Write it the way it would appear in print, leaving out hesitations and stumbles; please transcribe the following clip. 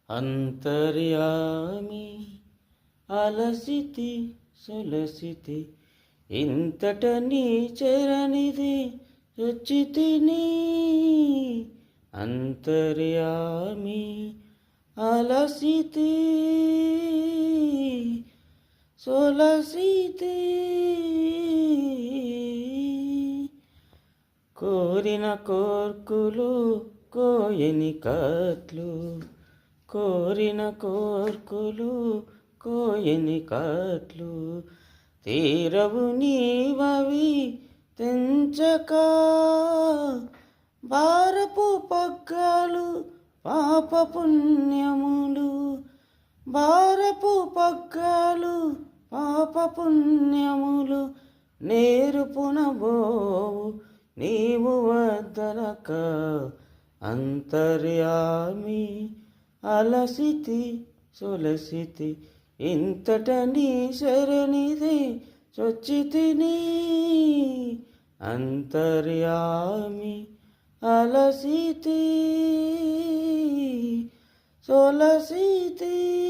అంతర్యామి అలసితి సొలసితి ఇంతట నీ చరణిది రుచితిని. అంతర్యామి అలసితి సొలసితి కోరిన కోర్కులు కోయని కట్లు, కోరిన కోర్కులు కోయని కట్లు తీరవు నీవవి తెంచక. భారపు పగ్గాలు పాప పుణ్యములు, భారపు పగ్గాలు పాప పుణ్యములు నేర్పునబోవు నీవు వద్దనక. అంతర్యామి అలసితి సొలసితి ఇంతట నీ శరణిది చొచ్చితిని. అంతర్యామి అలసితి సొలసితి.